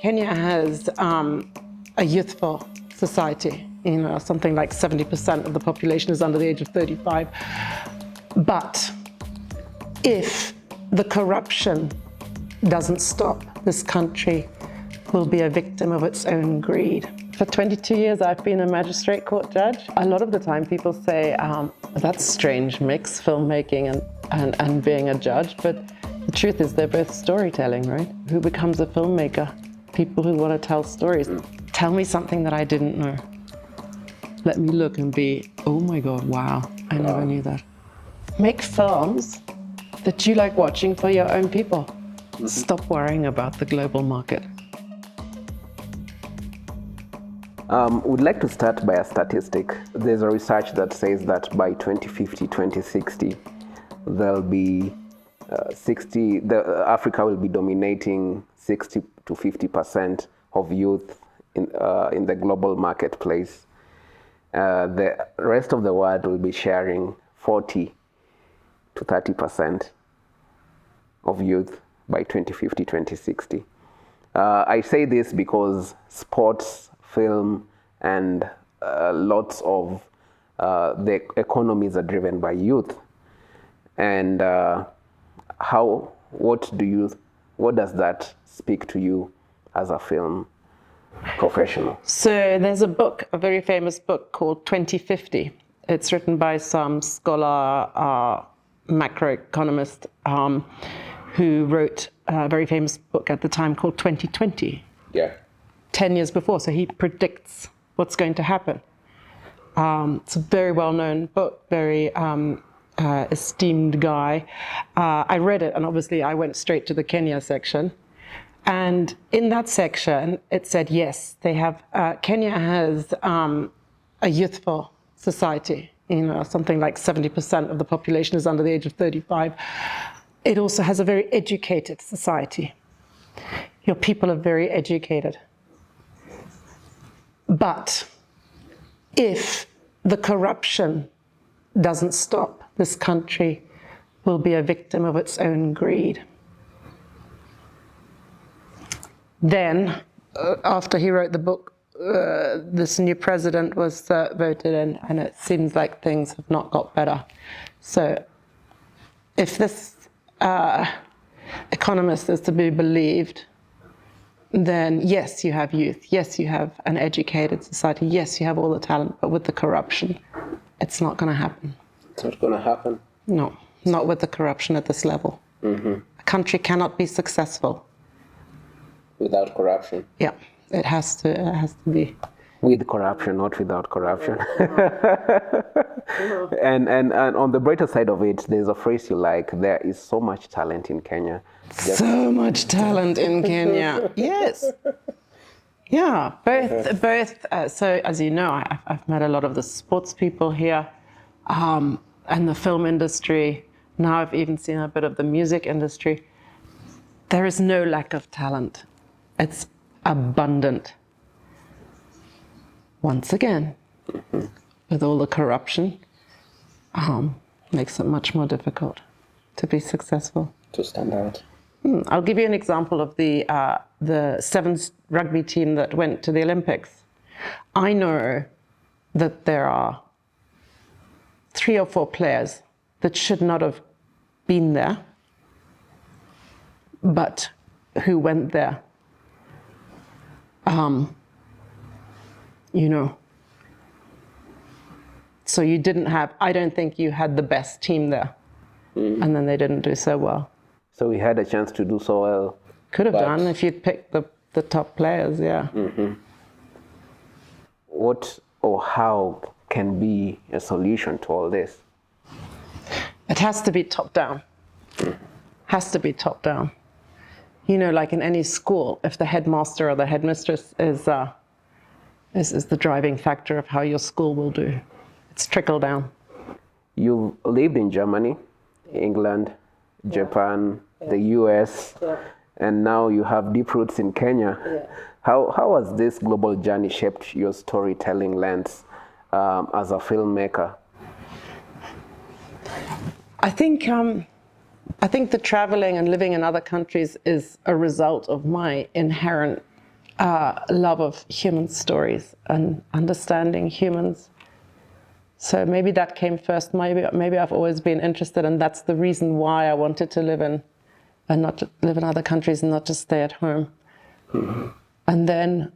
Kenya has a youthful society. Something like 70% of the population is under the age of 35. But if the corruption doesn't stop, this country will be a victim of its own greed. For 22 years, I've been a magistrate court judge. A lot of the time people say, that's a strange mix, filmmaking and being a judge. But the truth is they're both storytelling, right? Who becomes a filmmaker? People who want to tell stories. Tell me something that I didn't know. Let me look and be, oh my God, wow, I never knew that. Make films that you like watching for your own people. Stop worrying about the global market. We'd like to start by a statistic. There's a research that says that by 2050, 2060, there'll be Africa will be dominating 60 to 50% of youth in the global marketplace. The rest of the world will be sharing 40 to 30% of youth by 2050, 2060. I say this because sports, film, and lots of the economies are driven by youth. And what does that speak to you as a film professional? So there's a book, a very famous book called 2050. It's written by some scholar, macroeconomist, who wrote a very famous book at the time called 2020. Yeah. 10 years before, so he predicts what's going to happen. It's a very well-known book, very esteemed guy. I read it, and obviously I went straight to the Kenya section. And in that section, it said, yes, they have, Kenya has a youthful society. Something like 70% of the population is under the age of 35. It also has a very educated society. Your people are very educated. But if the corruption doesn't stop, this country will be a victim of its own greed. Then, after he wrote the book, this new president was voted in, and it seems like things have not got better. So if this economist is to be believed, then yes, you have youth. Yes, you have an educated society. Yes, you have all the talent, but with the corruption, it's not going to happen. It's not going to happen? No, not with the corruption at this level. Mm-hmm. A country cannot be successful without corruption. Yeah, it has to be. With corruption, not without corruption. And on the brighter side of it, there's a phrase you like, there is so much talent in Kenya. So much talent in Kenya. Yes. Yeah, both. So as you know, I've met a lot of the sports people here, and the film industry. Now I've even seen a bit of the music industry. There is no lack of talent. It's abundant. Once again, with all the corruption, makes it much more difficult to be successful. To stand out. I'll give you an example of the sevens rugby team that went to the Olympics. I know that there are 3 or 4 players that should not have been there, but who went there. So you didn't have, I don't think you had the best team there. And then they didn't do so well. So we had a chance to do so well. Could have done if you'd picked the top players, yeah. Mm-hmm. What or how can be a solution to all this? It has to be top down. Has to be top down. Like in any school, if the headmaster or the headmistress is the driving factor of how your school will do, it's trickle down. You've lived in Germany, England, Japan, the US, and now you have deep roots in Kenya. Yeah. How has this global journey shaped your storytelling lens as a filmmaker? I think the traveling and living in other countries is a result of my inherent love of human stories and understanding humans. So maybe that came first. Maybe I've always been interested, and that's the reason why I wanted to live in other countries and not just stay at home. Mm-hmm. And then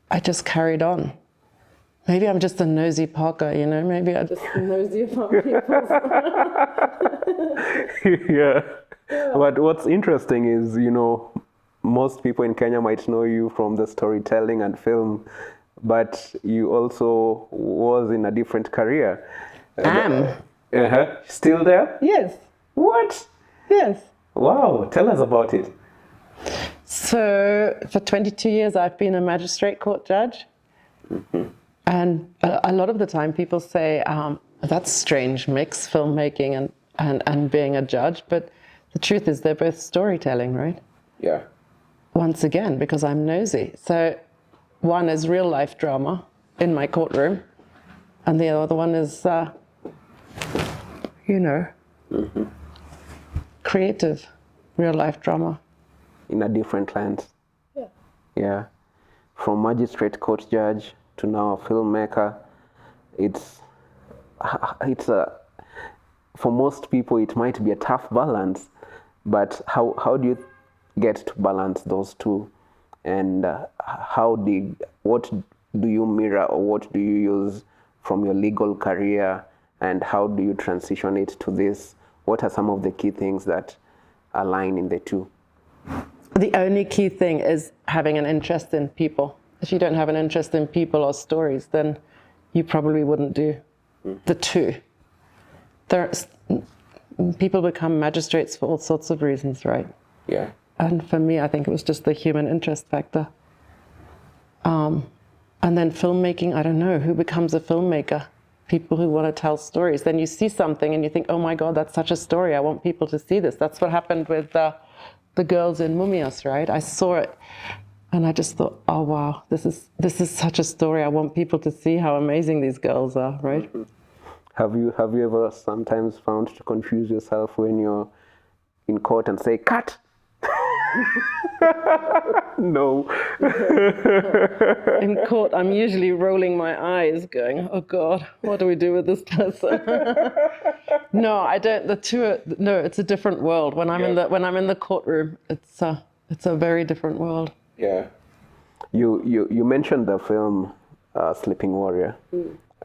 I just carried on. Maybe I'm just a nosy Parker, Maybe I just nosy about people. Yeah. But what's interesting is, most people in Kenya might know you from the storytelling and film, but you also was in a different career. Still there? Yes. What? Yes. Wow. Tell us about it. So for 22 years, I've been a magistrate court judge. Mm-hmm. And a lot of the time people say, that's strange, mix filmmaking and being a judge. But the truth is they're both storytelling, right? Yeah. Once again, because I'm nosy. So one is real life drama in my courtroom. And the other one is, mm-hmm. creative real life drama. In a different lens. Yeah. Yeah. From magistrate court judge to now a filmmaker, it's for most people it might be a tough balance, but how do you get to balance those two, and what do you mirror or what do you use from your legal career, and how do you transition it to this? What are some of the key things that align in the two? The only key thing is having an interest in people. If you don't have an interest in people or stories, then you probably wouldn't do the two. People become magistrates for all sorts of reasons, right? Yeah. And for me, I think it was just the human interest factor. And then filmmaking, I don't know, who becomes a filmmaker? People who want to tell stories. Then you see something and you think, oh my God, that's such a story. I want people to see this. That's what happened with the girls in Mumias, right? I saw it and I just thought, oh wow, this is such a story. I want people to see how amazing these girls are, right? Mm-hmm. Have you ever sometimes found to confuse yourself when you're in court and say, cut? No. In court, I'm usually rolling my eyes going, oh God, what do we do with this person? No, I don't. It's a different world. When I'm in the courtroom, it's a very different world. Yeah. You mentioned the film Sleeping Warrior.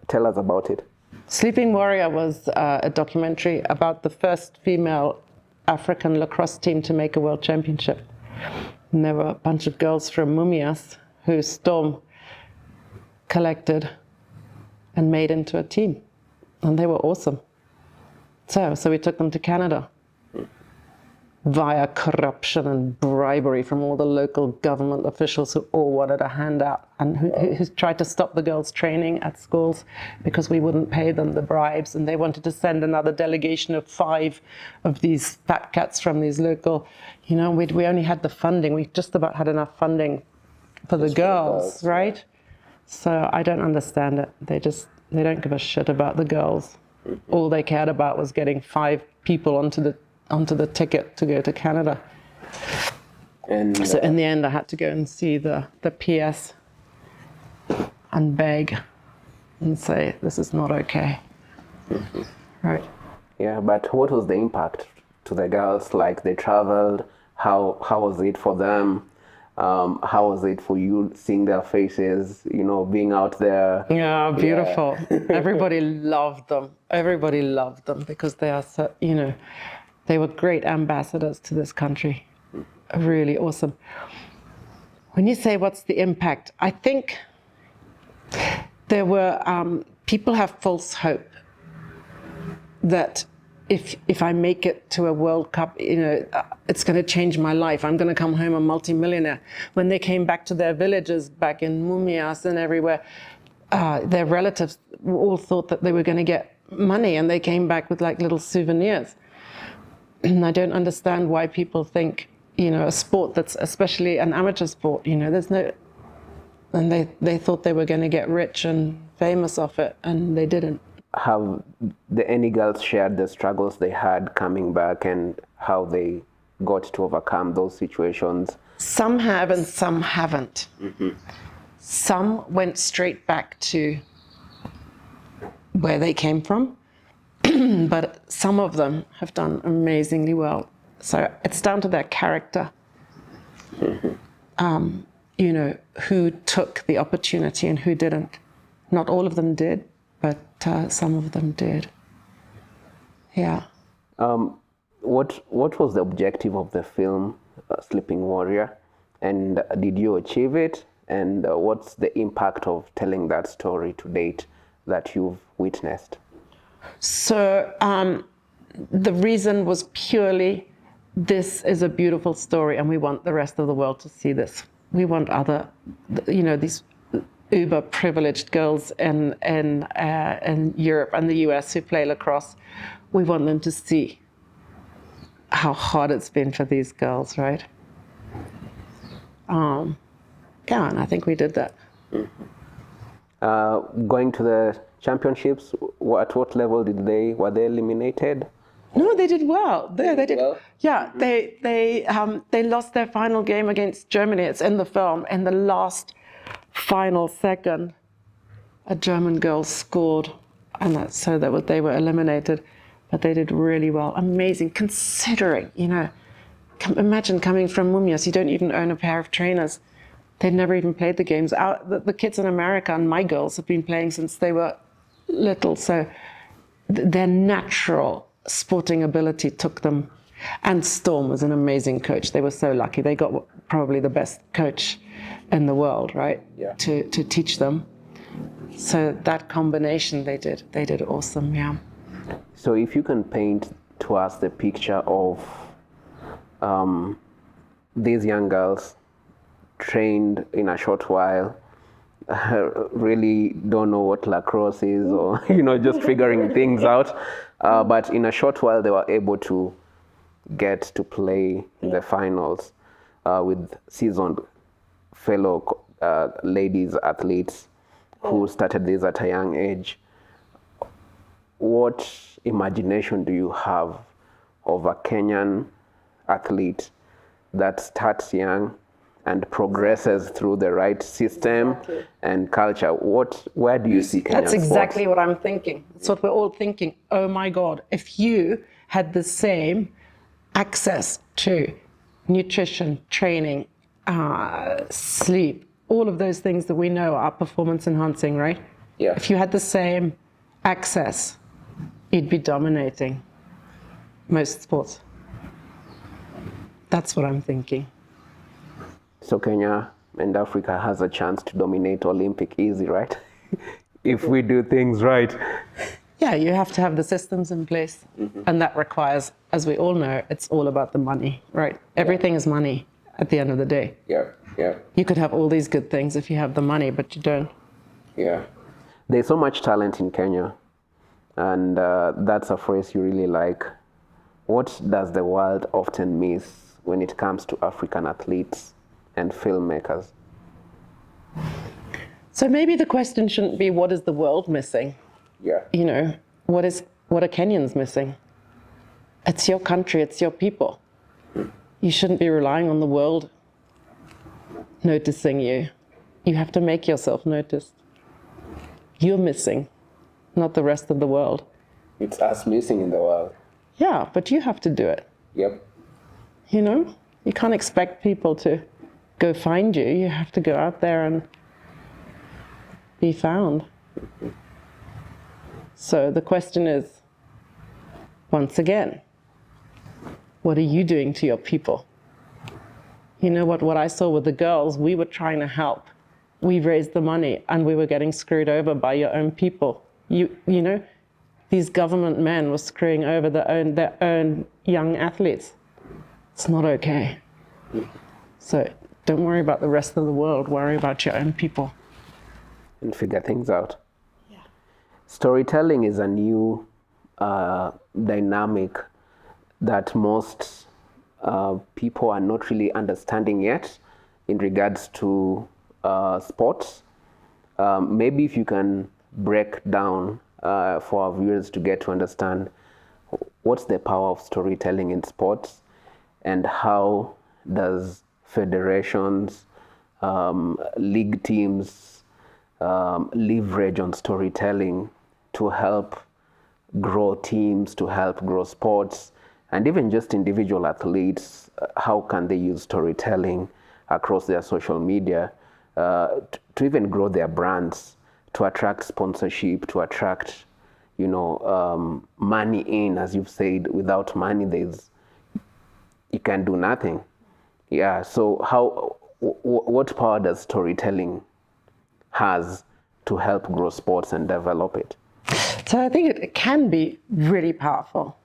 Tell us about it. Sleeping Warrior was a documentary about the first female African lacrosse team to make a world championship. And there were a bunch of girls from Mumias who Storm collected and made into a team. And they were awesome. So we took them to Canada via corruption and bribery from all the local government officials who all wanted a handout and who tried to stop the girls training at schools because we wouldn't pay them the bribes, and they wanted to send another delegation of 5 of these fat cats from these local, we only had the funding, we just about had enough funding for the girls, right? So I don't understand it. They don't give a shit about the girls. All they cared about was getting 5 people onto the ticket to go to Canada. And so in the end, I had to go and see the PS and beg and say, this is not okay. Mm-hmm. Right. Yeah, but what was the impact to the girls? Like, they traveled, how was it for them? How was it for you seeing their faces, being out there? Yeah, beautiful. Yeah. Everybody loved them because they are so, they were great ambassadors to this country. Really awesome. When you say what's the impact, I think there were, people have false hope that if I make it to a World Cup, it's going to change my life. I'm going to come home a multimillionaire. When they came back to their villages back in Mumias and everywhere, their relatives all thought that they were going to get money, and they came back with like little souvenirs. And I don't understand why people think, a sport that's especially an amateur sport, there's no, and they thought they were going to get rich and famous off it, and they didn't. Have any girls shared the struggles they had coming back and how they got to overcome those situations Some have and some haven't. Some went straight back to where they came from, but some of them have done amazingly well. So it's down to their character. You know, who took the opportunity and who didn't. Not all of them did, but some of them did. Yeah. What was the objective of the film, Sleeping Warrior? And did you achieve it? And what's the impact of telling that story to date that you've witnessed? So the reason was purely, this is a beautiful story and we want the rest of the world to see this. We want other, you know, these uber privileged girls in Europe and the US who play lacrosse. We want them to see how hard it's been for these girls, right? Yeah, and I think we did that. Going to the championships, at what level were they eliminated? No, they did well. They did well? Yeah, they lost their final game against Germany. It's in the film. In the last final second, a German girl scored, and so they were eliminated. But they did really well. Amazing, considering, you know, imagine coming from Mumias. You don't even own a pair of trainers. They'd never even played the games. The kids in America and my girls have been playing since they were little. So their natural sporting ability took them. And Storm was an amazing coach. They were so lucky. They got probably the best coach in the world, right? Yeah. To teach them. So that combination, they did awesome, yeah. So if you can paint to us the picture of these young girls trained in a short while, really don't know what lacrosse is, or just figuring things out, but in a short while they were able to get to play in the finals with seasoned fellow ladies athletes who started this at a young age. What imagination do you have of a Kenyan athlete that starts young and progresses through the right system and culture? Where do you see Kenyan That's exactly sports? what I'm thinking. That's what we're all thinking. Oh my God, if you had the same access to nutrition, training, sleep, all of those things that we know are performance enhancing, right? Yeah. If you had the same access, you'd be dominating most sports. That's what I'm thinking. So Kenya and Africa has a chance to dominate Olympic easy, right? If we do things right. Yeah, you have to have the systems in place. And that requires, as we all know, it's all about the money, right? Everything is money at the end of the day. Yeah. You could have all these good things if you have the money, but you don't. Yeah. There's so much talent in Kenya. And that's a phrase you really like. What does the world often miss when it comes to African athletes and filmmakers? So maybe the question shouldn't be, what is the world missing? Yeah. What are Kenyans missing? It's your country, it's your people. You shouldn't be relying on the world noticing you. You have to make yourself noticed. You're missing, not the rest of the world. It's us missing in the world. Yeah, but you have to do it. Yep. You can't expect people to go find you. You have to go out there and be found. So the question is, once again, what are you doing to your people? You know what I saw with the girls, we were trying to help. We raised the money and we were getting screwed over by your own people. These government men were screwing over their own young athletes. It's not okay. So don't worry about the rest of the world, worry about your own people. And figure things out. Yeah. Storytelling is a new dynamic that most people are not really understanding yet in regards to sports. Maybe if you can break down for our viewers to get to understand what's the power of storytelling in sports and how does federations, league teams leverage on storytelling to help grow teams, to help grow sports, and even just individual athletes. How can they use storytelling across their social media to even grow their brands, to attract sponsorship, to attract, money in? As you've said, without money, you can do nothing. Yeah. So what power does storytelling has to help grow sports and develop it? So I think it can be really powerful.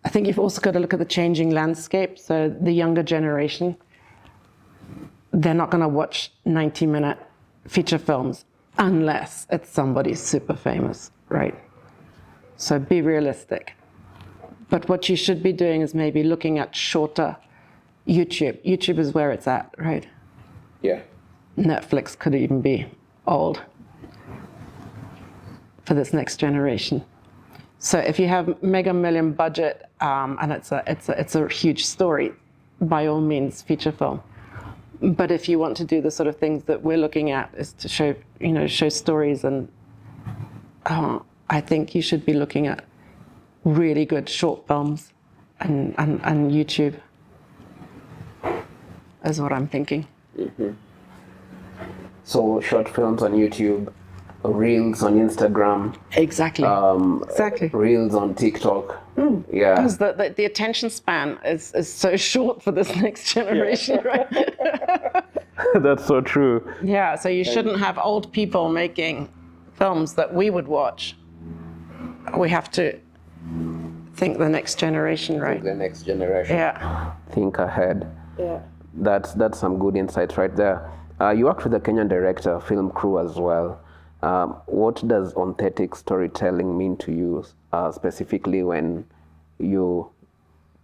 I think you've also got to look at the changing landscape. So the younger generation, they're not going to watch 90-minute feature films unless it's somebody super famous, right? So be realistic. But what you should be doing is maybe looking at shorter YouTube. YouTube is where it's at, right? Yeah. Netflix could even be old for this next generation. So if you have mega million budget and it's a huge story, by all means, feature film. But if you want to do the sort of things that we're looking at, is to show stories, and I think you should be looking at really good short films and YouTube, is what I'm thinking. Mm-hmm. So short films on YouTube, reels on Instagram. Exactly. Exactly. Reels on TikTok. Yeah. Because the attention span is so short for this next generation, right? That's so true. Yeah, so you shouldn't have old people making films that we would watch. We have to think the next generation, right? Think the next generation. Yeah. Think ahead. Yeah. That's some good insights right there. You worked with a Kenyan director, film crew as well. What does authentic storytelling mean to you, specifically when you're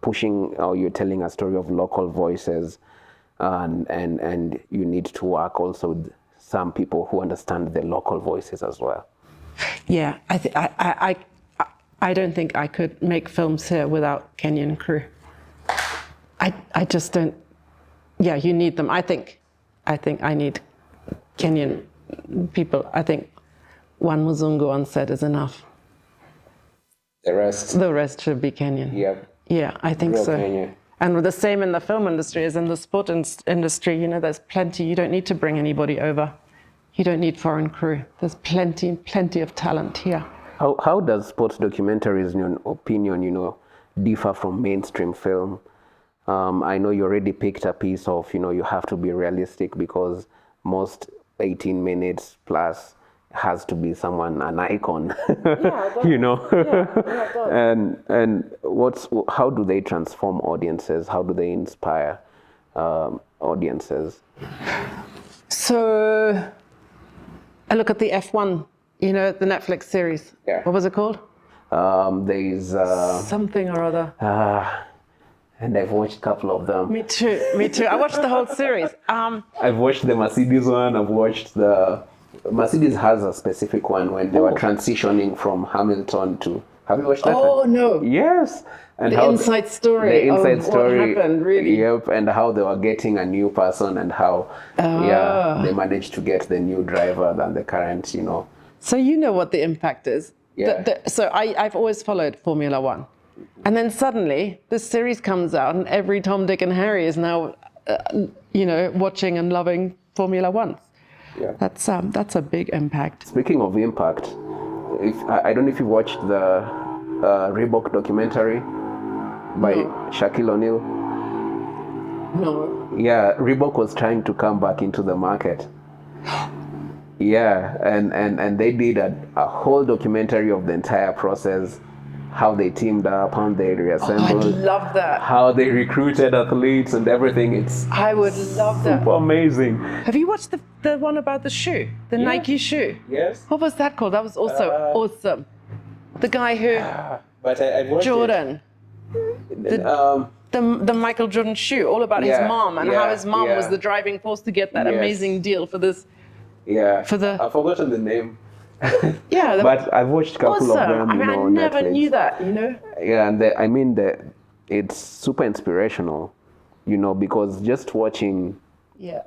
pushing or you're telling a story of local voices, and you need to work also with some people who understand the local voices as well? Yeah, I don't think I could make films here without Kenyan crew. I just don't. Yeah, you need them. I think I need Kenyan people. I think one Muzungu on set is enough. The rest should be Kenyan. Yep. Yeah, I think Real so. Kenya. And the same in the film industry as in the sport industry. There's plenty. You don't need to bring anybody over. You don't need foreign crew. There's plenty of talent here. How does sports documentaries, in your opinion, differ from mainstream film? I know you already picked a piece of, you have to be realistic because most 18 minutes plus has to be someone, an icon, and how do they transform audiences? How do they inspire audiences? So I look at the F1, the Netflix series. Yeah. What was it called? There's something or other. And I've watched a couple of them. Me too. I watched the whole series. I've watched the Mercedes one. I've watched Mercedes has a specific one when they were transitioning from Hamilton to. Have you watched that? Oh, no. Yes. And the inside story of what happened, really. Yep, and how they were getting a new person and how they managed to get the new driver than the current, So you know what the impact is. Yeah. So I've always followed Formula One. And then suddenly this series comes out and every Tom, Dick and Harry is now, watching and loving Formula One. Yeah. That's a big impact. Speaking of impact, I don't know if you watched the Reebok documentary by Shaquille O'Neal. No. Yeah, Reebok was trying to come back into the market. Yeah, and they did a whole documentary of the entire process, how they teamed up, how they reassembled. I love that. How they recruited athletes and everything. I would love that. Super amazing. Have you watched the one about the shoe, the Nike shoe? Yes. What was that called? That was also awesome. The guy who but I watched Jordan. The Michael Jordan shoe, all about his mom and how his mom was the driving force to get that amazing deal for this. Yeah. I've forgotten the name. But I've watched a couple of them. I never Netflix. knew that. Yeah, and it's super inspirational. because just watching the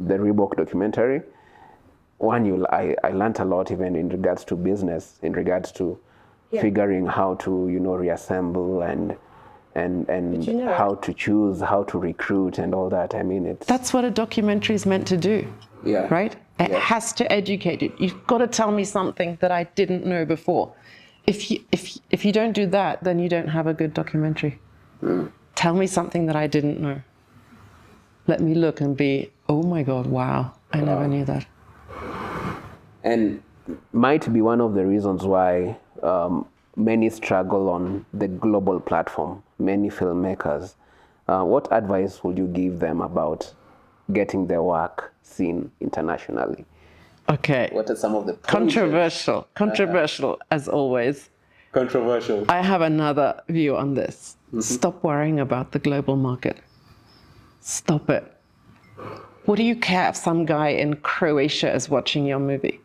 Reebok documentary, I learned a lot even in regards to business, in regards to figuring how to, reassemble and how to choose, how to recruit and all that. I mean, that's what a documentary is meant to do. Yeah. Right? It has to educate you. You've got to tell me something that I didn't know before. If you don't do that, then you don't have a good documentary. Tell me something that I didn't know. Let me look and be, oh my God, wow, I never knew that. And might be one of the reasons why many struggle on the global platform, many filmmakers. What advice would you give them about getting their work seen internationally? Okay. What are some of the controversial as always. Controversial. I have another view on this. Stop worrying about the global market. Stop it. What do you care if some guy in Croatia is watching your movie?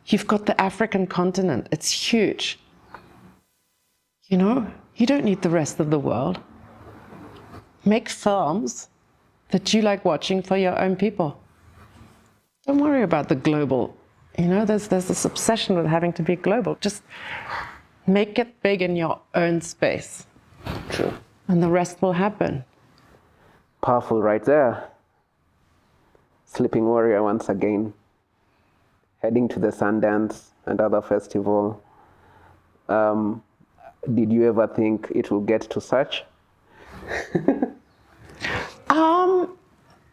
You've got the African continent. It's huge. You don't need the rest of the world. Make films that you like watching for your own people. Don't worry about the global. There's this obsession with having to be global. Just make it big in your own space. True. And the rest will happen. Powerful right there. Sleeping Warrior once again. Heading to the Sundance and other festival. Did you ever think it will get to such?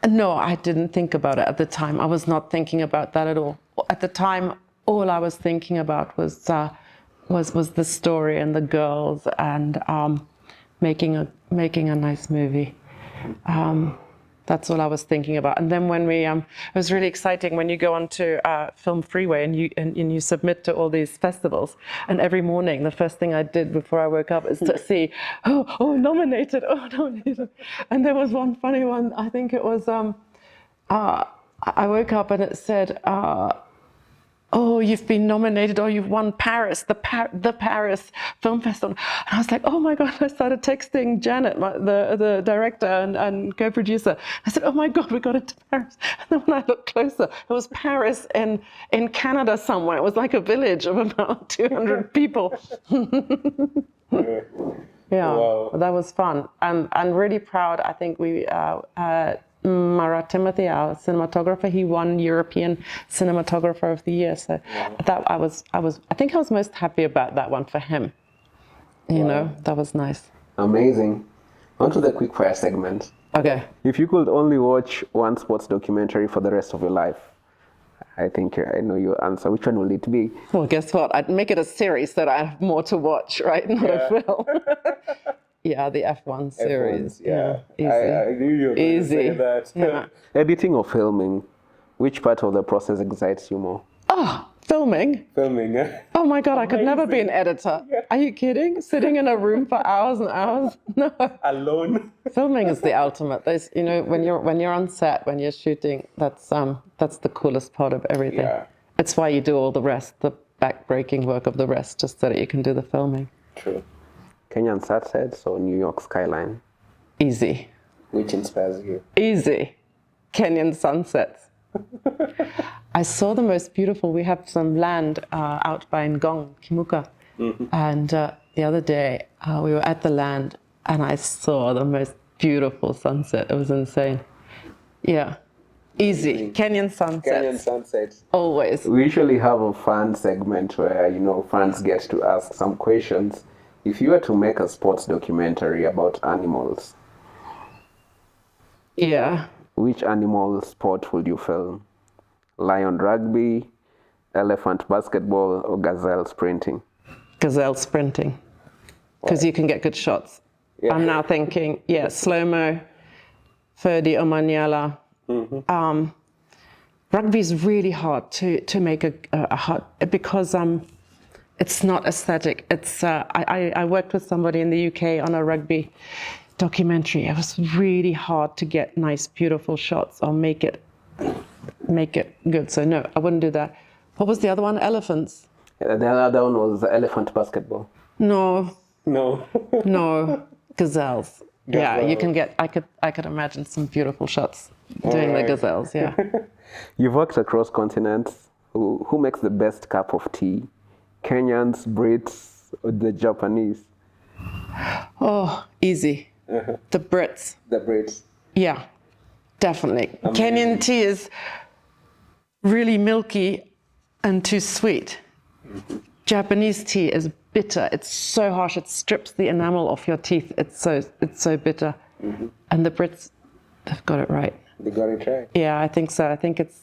No, I didn't think about it at the time. I was not thinking about that at all. At the time, all I was thinking about was the story and the girls and making a nice movie. That's all I was thinking about. And then when it was really exciting when you go onto Film Freeway and you submit to all these festivals. And every morning, the first thing I did before I woke up is to see, nominated. And there was one funny one. I think it was, I woke up and it said, you've been nominated, or you've won Paris, the Paris Film Festival. And I was like, oh my God, I started texting Janet, the director and co-producer. I said, oh my God, we got into Paris. And then when I looked closer, it was Paris in Canada somewhere. It was like a village of about 200 people. Wow. That was fun. And really proud. I think we Marat Timothy, our cinematographer, he won European Cinematographer of the Year. So that I think I was most happy about that one for him. That was nice. Amazing. On to the quick fire segment. Okay. If you could only watch one sports documentary for the rest of your life, I think I know your answer. Which one will it be? Well, guess what? I'd make it a series so that I have more to watch, right? Not a film. Yeah, the F1 series. Yeah. Easy. I knew you were going to say Easy. that. Yeah. Editing or filming, which part of the process excites you more? Filming. Filming, yeah. Oh my God, I could never be an editor. Yeah. Are you kidding? Sitting in a room for hours and hours? No. Alone. Filming is the ultimate. There's, when you're on set, when you're shooting, that's the coolest part of everything. Yeah. It's why you do all the rest, the back-breaking work of the rest, just so that you can do the filming. True. Kenyan sunsets or New York skyline? Easy. Which inspires you? Easy. Kenyan sunsets. I saw the most beautiful. We have some land out by Ngong, Kimuka. Mm-hmm. And the other day, we were at the land and I saw the most beautiful sunset. It was insane. Yeah. Easy. Kenyan sunsets. Kenyan sunsets. Always. We usually have a fun segment where, fans get to ask some questions. If you were to make a sports documentary about animals, which animal sport would you film? Lion rugby, elephant basketball, or gazelle sprinting? Gazelle sprinting, because you can get good shots. Yeah. I'm now thinking, slow-mo, Ferdi or Maniala. Mm-hmm. Rugby is really hard to make a hard, because it's not aesthetic. It's I worked with somebody in the UK on a rugby documentary. It was really hard to get nice, beautiful shots or make it good. So no, I wouldn't do that. What was the other one? Elephants? Yeah, the other one was elephant basketball. No. No. No. Gazelles. Yeah, you can get. I could imagine some beautiful shots doing the gazelles. Yeah. You've worked across continents. Who makes the best cup of tea? Kenyans, Brits, or the Japanese? Oh, easy. The Brits. The Brits. Yeah, definitely. Kenyan tea is really milky and too sweet. Japanese tea is bitter. It's so harsh. It strips the enamel off your teeth. It's so bitter. And the Brits, they've got it right. They got it right. Yeah, I think so. I think it's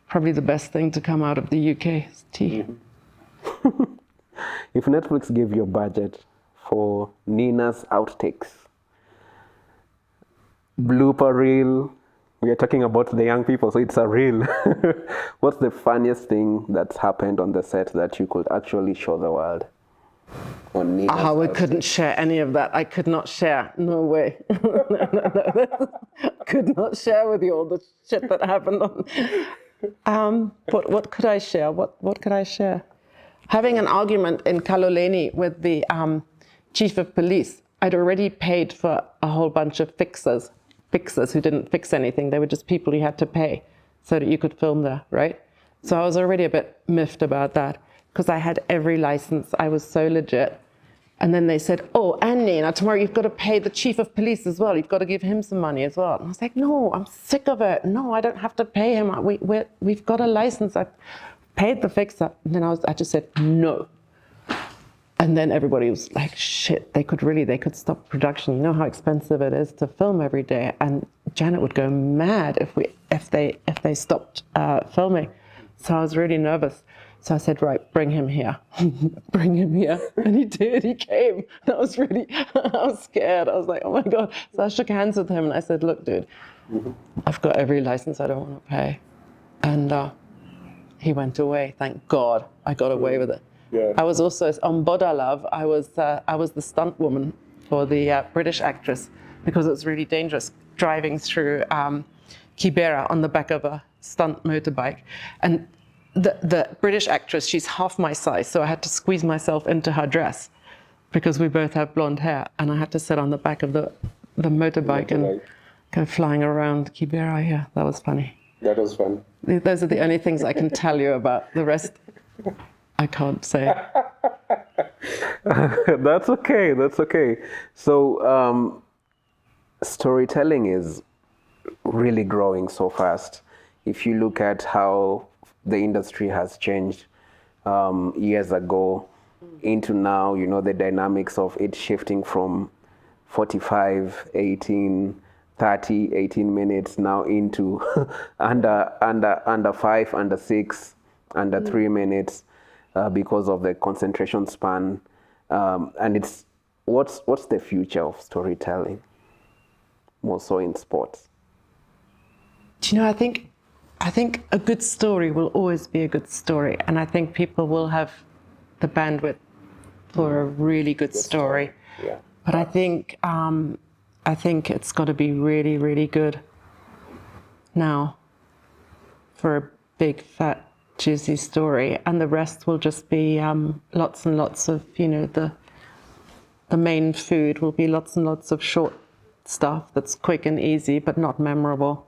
probably the best thing to come out of the UK is tea. If Netflix gave you a budget for Nina's outtakes, blooper reel, we are talking about the young people, so it's a reel. What's the funniest thing that's happened on the set that you could actually show the world? On Nina's We couldn't share any of that. I could not share. No way. No. Could not share with you all the shit that happened on. What could I share? What could I share? Having an argument in Kaloleni with the chief of police. I'd already paid for a whole bunch of fixers who didn't fix anything. They were just people you had to pay so that you could film there, right? So I was already a bit miffed about that because I had every license. I was so legit. And then they said, oh, and Nina, tomorrow you've got to pay the chief of police as well. You've got to give him some money as well. And I was like, no, I'm sick of it. No, I don't have to pay him. We've got a license. I've paid the fixer. And then I just said, no. And then everybody was like, shit, they could stop production. You know how expensive it is to film every day. And Janet would go mad if they stopped filming. So I was really nervous. So I said, right, bring him here. Bring him here. And he did, he came. I was scared. I was like, oh my God. So I shook hands with him and I said, look, dude, I've got every license I don't want to pay. And he went away, thank God. I got away with it. Yeah. I was also on Boda Love. I was the stunt woman for the British actress because it was really dangerous driving through Kibera on the back of a stunt motorbike. And the British actress, she's half my size, so I had to squeeze myself into her dress because we both have blonde hair, and I had to sit on the back of the motorbike and go flying around Kibera. Yeah, that was funny. That was fun. Those are the only things I can tell you about. The rest, I can't say. That's okay. That's okay. So storytelling is really growing so fast. If you look at how the industry has changed years ago into now, you know, the dynamics of it shifting from 45, 18, 30, 18 minutes now into under 5, under 6, under 3 minutes because of the concentration span. And it's what's the future of storytelling, more so in sports? Do you know, I think a good story will always be a good story, and I think people will have the bandwidth for a really good story. Yeah. But I think it's got to be really, really good now for a big, fat, juicy story, and the rest will just be lots and lots of, you know, the main food will be lots and lots of short stuff that's quick and easy but not memorable.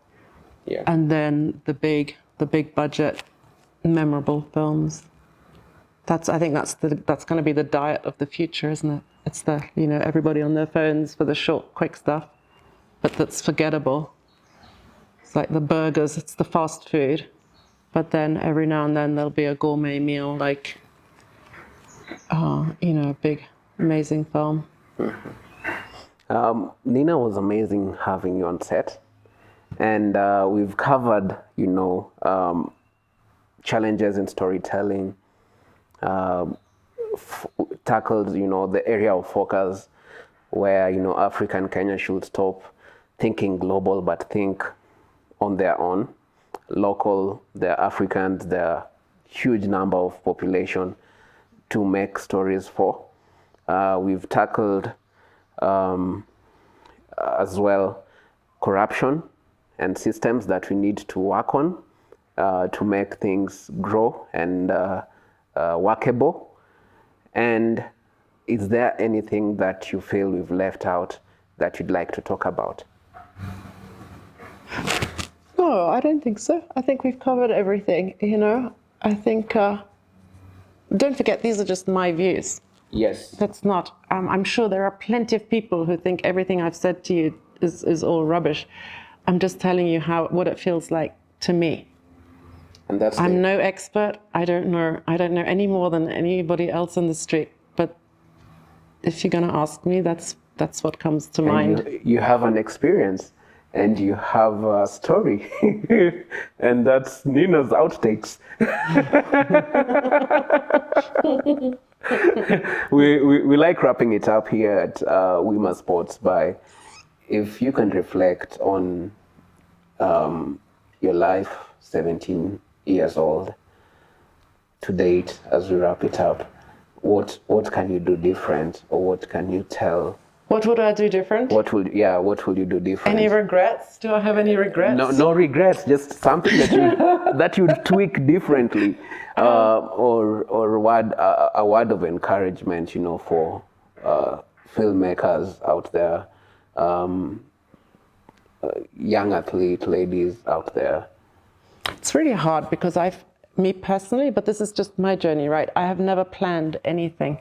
Yeah. And then the big budget, memorable films. I think that's going to be the diet of the future, isn't it? It's everybody on their phones for the short, quick stuff, but that's forgettable. It's like the burgers, it's the fast food, but then every now and then there'll be a gourmet meal, like, a big, amazing film. Nina, was amazing having you on set. And we've covered, challenges in storytelling, tackled, the area of focus where, Africa and Kenya should stop thinking global, but think on their own. Local, they're Africans, they're huge number of population to make stories for. We've tackled as well corruption and systems that we need to work on to make things grow and workable. And is there anything that you feel we've left out that you'd like to talk about? No, I don't think so. I think we've covered everything, you know. I think, don't forget, these are just my views. Yes. That's not, I'm sure there are plenty of people who think everything I've said to you is all rubbish. I'm just telling you what it feels like to me. And that's I'm no expert. I don't know any more than anybody else on the street. But if you're going to ask me, that's what comes to mind. You have an experience and you have a story. And that's Nina's outtakes. we like wrapping it up here at Wima Sports by, if you can reflect on your life, 17 years old to date, as we wrap it up, what can you do different, or what can you tell? What would I do different? What will you do different? Any regrets? Do I have any regrets? No regrets. Just something that you tweak differently, or a word of encouragement, you know, for filmmakers out there, young athlete ladies out there. It's really hard because me personally, but this is just my journey, right? I have never planned anything.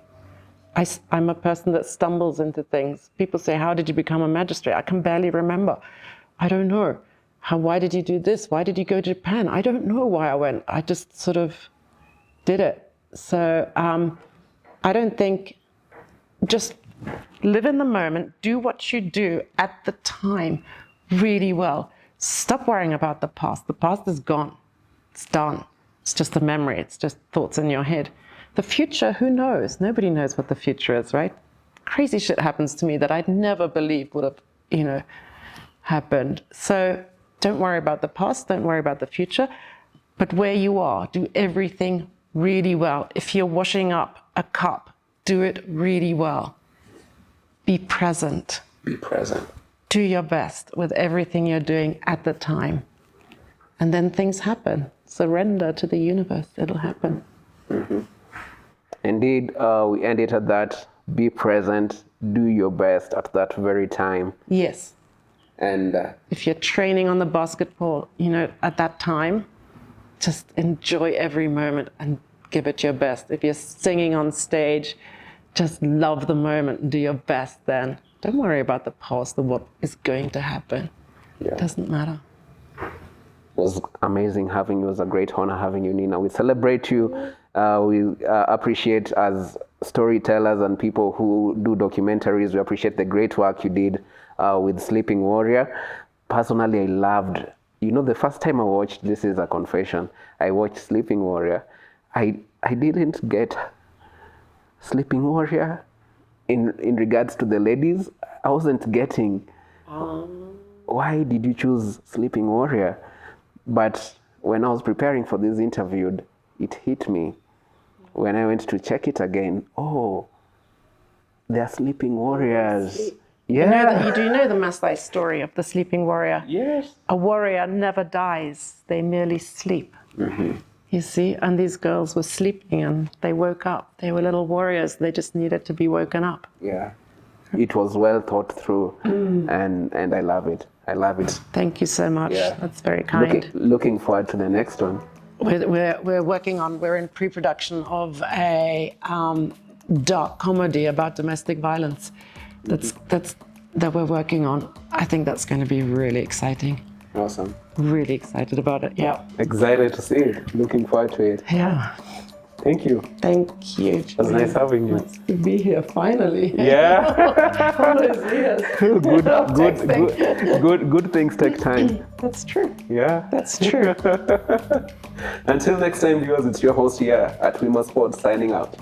I'm a person that stumbles into things. People say, how did you become a magistrate? I can barely remember. I don't know. Why did you do this? Why did you go to Japan? I don't know why I went. I just sort of did it. So I don't think, just live in the moment, do what you do at the time really well. Stop worrying about the past. The past is gone. It's done. It's just a memory. It's just thoughts in your head. The future, who knows? Nobody knows what the future is, right? Crazy shit happens to me that I'd never believed would have, happened. So don't worry about the past. Don't worry about the future. But where you are, do everything really well. If you're washing up a cup, do it really well. Be present. Be present. Do your best with everything you're doing at the time. And then things happen. Surrender to the universe. It'll happen. Mm-hmm. Indeed, we end it at that. Be present. Do your best at that very time. Yes. And if you're training on the basketball, at that time, just enjoy every moment and give it your best. If you're singing on stage, just love the moment and do your best then. Don't worry about the past or what is going to happen. Yeah. It doesn't matter. It was amazing having you. It was a great honor having you, Nina. We celebrate you. We appreciate, as storytellers and people who do documentaries, we appreciate the great work you did with Sleeping Warrior. Personally, I loved, the first time I watched, this is a confession, I watched Sleeping Warrior. I didn't get Sleeping Warrior in regards to the ladies. I wasn't getting, why did you choose Sleeping Warrior? But when I was preparing for this interview, it hit me. When I went to check it again, they're sleeping warriors. Yeah. You do know the Maasai story of the sleeping warrior? Yes. A warrior never dies. They merely sleep. Mm-hmm. You see? And these girls were sleeping and they woke up. They were little warriors. They just needed to be woken up. Yeah. It was well thought through, and I love it. I love it. Thank you so much. Yeah. That's very kind. Looking forward to the next one. We're in pre-production of a dark comedy about domestic violence that we're working on. I think that's going to be really exciting. Awesome. Really excited about it, yeah. Excited to see it. Looking forward to it. Yeah. Thank you. Thank you. It was nice having you. Nice to be here, finally. Yeah. All those years. Good things take time. That's true. Yeah. That's true. Until next time, viewers, it's your host here at Wima Sports signing out.